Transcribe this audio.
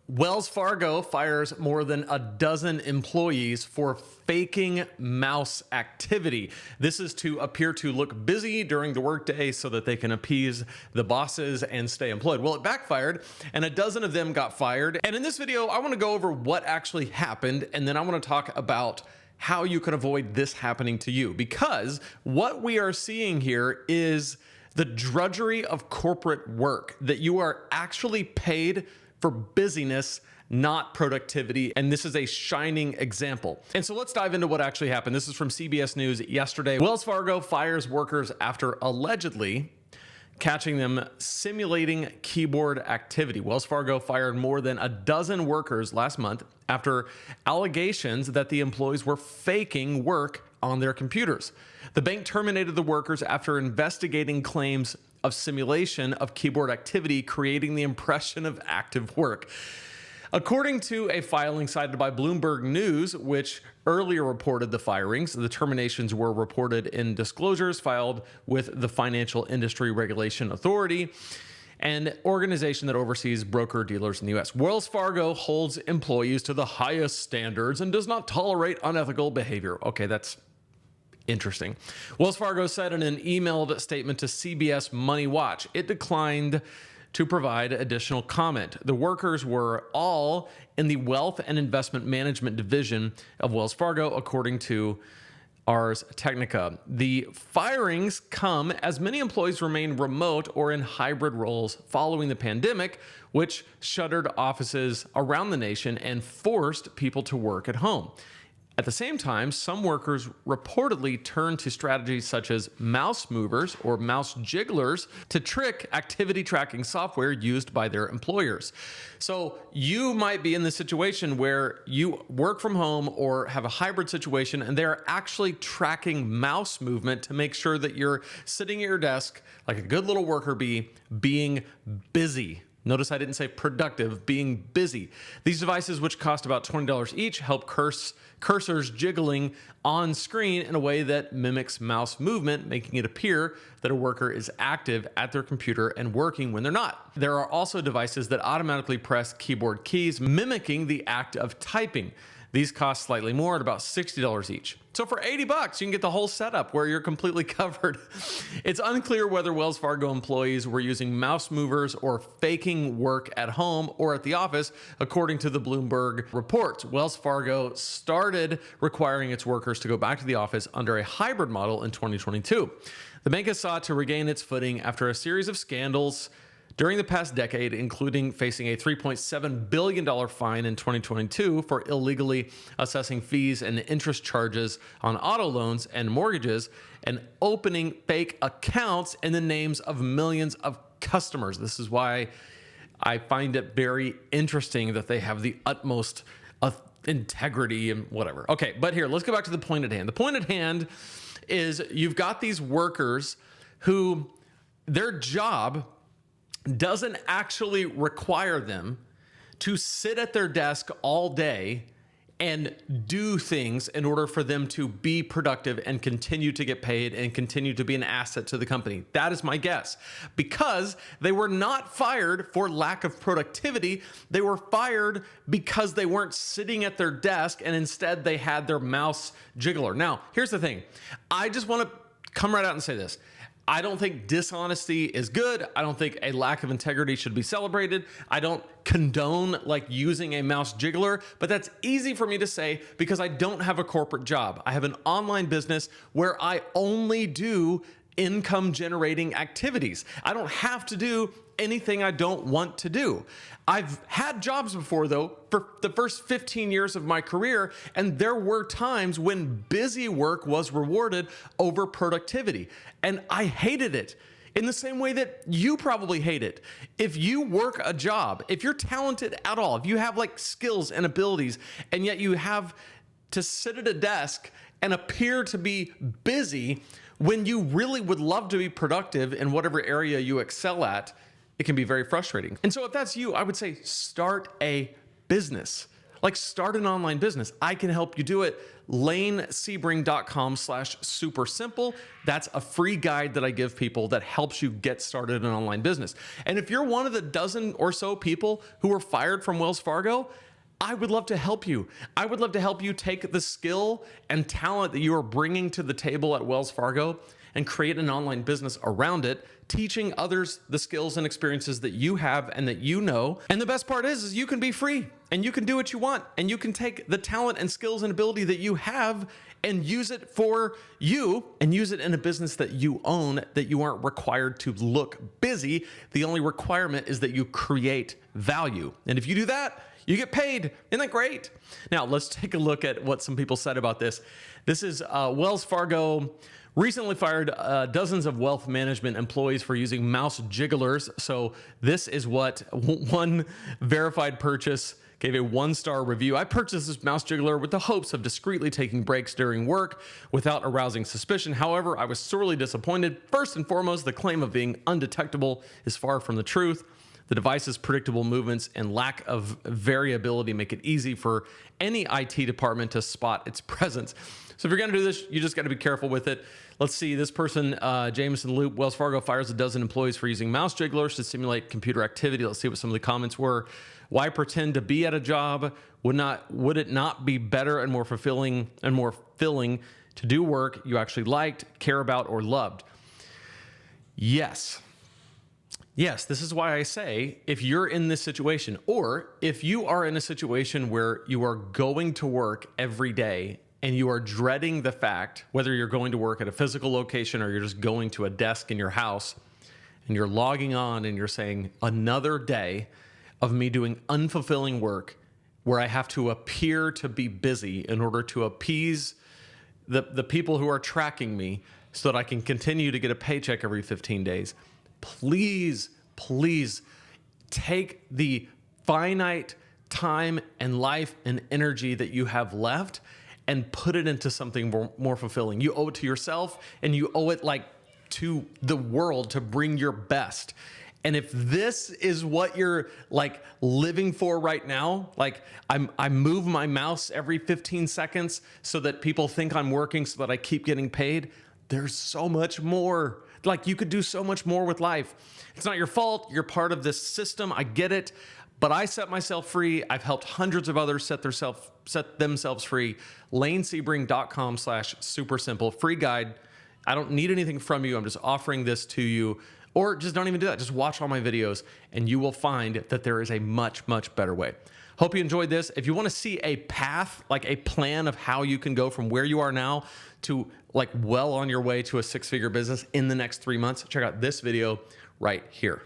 Wells Fargo fires more than a dozen employees for faking mouse activity. This is to appear to look busy during the workday so that they can appease the bosses and stay employed. Well, it backfired and a dozen of them got fired. And in this video, I want to go over what actually happened, and then I want to talk about how you can avoid this happening to you. Because what we are seeing here is the drudgery of corporate work, that you are actually paid for busyness, not productivity. And this is a shining example. And so let's dive into what actually happened. This is from CBS News yesterday. Wells Fargo fires workers after allegedly catching them simulating keyboard activity. Wells Fargo fired more than a dozen workers last month after allegations that the employees were faking work on their computers. The bank terminated the workers after investigating claims of simulation of keyboard activity, creating the impression of active work. According to a filing cited by Bloomberg News, which earlier reported the firings, the terminations were reported in disclosures filed with the Financial Industry Regulation Authority, an organization that oversees broker-dealers in the U.S. Wells Fargo holds employees to the highest standards and does not tolerate unethical behavior. Okay, that's interesting. Wells Fargo said in an emailed statement to CBS Money Watch, it declined to provide additional comment. The workers were all in the Wealth and Investment Management division of Wells Fargo, according to Ars Technica. The firings come as many employees remain remote or in hybrid roles following the pandemic, which shuttered offices around the nation and forced people to work at home. At the same time, some workers reportedly turned to strategies such as mouse movers or mouse jigglers to trick activity tracking software used by their employers. So you might be in the situation where you work from home or have a hybrid situation, and they're actually tracking mouse movement to make sure that you're sitting at your desk like a good little worker bee, being busy. Notice I didn't say productive, being busy. These devices, which cost about $20 each, help cursors jiggling on screen in a way that mimics mouse movement, making it appear that a worker is active at their computer and working when they're not. There are also devices that automatically press keyboard keys, mimicking the act of typing. These cost slightly more at about $60 each. So for $80, you can get the whole setup where you're completely covered. It's unclear whether Wells Fargo employees were using mouse movers or faking work at home or at the office, according to the Bloomberg report. Wells Fargo started requiring its workers to go back to the office under a hybrid model in 2022. The bank has sought to regain its footing after a series of scandals during the past decade, including facing a $3.7 billion fine in 2022 for illegally assessing fees and interest charges on auto loans and mortgages, and opening fake accounts in the names of millions of customers. This is why I find it very interesting that they have the utmost integrity and whatever. Okay, but here, let's go back to the point at hand. The point at hand is you've got these workers who their job doesn't actually require them to sit at their desk all day and do things in order for them to be productive and continue to get paid and continue to be an asset to the company. That is my guess. Because they were not fired for lack of productivity. They were fired because they weren't sitting at their desk and instead they had their mouse jiggler. Now, here's the thing. I just want to come right out and say this. I don't think dishonesty is good. I don't think a lack of integrity should be celebrated. I don't condone like using a mouse jiggler, but that's easy for me to say because I don't have a corporate job. I have an online business where I only do income generating activities. I don't have to do anything I don't want to do. I've had jobs before though, for the first 15 years of my career, and there were times when busy work was rewarded over productivity, and I hated it. In the same way that you probably hate it. If you work a job, if you're talented at all, if you have like skills and abilities, and yet you have to sit at a desk and appear to be busy when you really would love to be productive in whatever area you excel at, it can be very frustrating. And so if that's you, I would say start a business. Like start an online business. I can help you do it. LaneSebring.com/super simple. That's a free guide that I give people that helps you get started an online business. And if you're one of the dozen or so people who were fired from Wells Fargo, I would love to help you. I would love to help you take the skill and talent that you are bringing to the table at Wells Fargo and create an online business around it, teaching others the skills and experiences that you have and that you know. And the best part is you can be free and you can do what you want and you can take the talent and skills and ability that you have and use it for you and use it in a business that you own, that you aren't required to look busy. The only requirement is that you create value. And if you do that, you get paid. Isn't that great? Now, let's take a look at what some people said about this. This is Wells Fargo recently fired dozens of wealth management employees for using mouse jigglers. So this is what one verified purchase gave a 1-star review. I purchased this mouse jiggler with the hopes of discreetly taking breaks during work without arousing suspicion. However, I was sorely disappointed. First and foremost, the claim of being undetectable is far from the truth. The device's predictable movements and lack of variability make it easy for any IT department to spot its presence. So if you're going to do this, you just got to be careful with it. Let's see. This person, Jameson Loop, Wells Fargo fires a dozen employees for using mouse jigglers to simulate computer activity. Let's see what some of the comments were. Why pretend to be at a job? Would it not be better and more fulfilling to do work you actually liked, care about, or loved? Yes. Yes, this is why I say if you're in this situation, or if you are in a situation where you are going to work every day and you are dreading the fact, whether you're going to work at a physical location or you're just going to a desk in your house and you're logging on and you're saying another day of me doing unfulfilling work where I have to appear to be busy in order to appease the people who are tracking me so that I can continue to get a paycheck every 15 days. Please, please take the finite time and life and energy that you have left and put it into something more fulfilling. You owe it to yourself and you owe it to the world to bring your best. And if this is what you're living for right now, I move my mouse every 15 seconds so that people think I'm working so that I keep getting paid, there's so much more. You could do so much more with life. It's not your fault. You're part of this system. I get it. But I set myself free. I've helped hundreds of others set themselves free. LaneSebring.com/super simple. Free guide. I don't need anything from you. I'm just offering this to you. Or just don't even do that. Just watch all my videos and you will find that there is a much, much better way. Hope you enjoyed this. If you want to see a path, a plan of how you can go from where you are now to well on your way to a 6-figure business in the next 3 months, check out this video right here.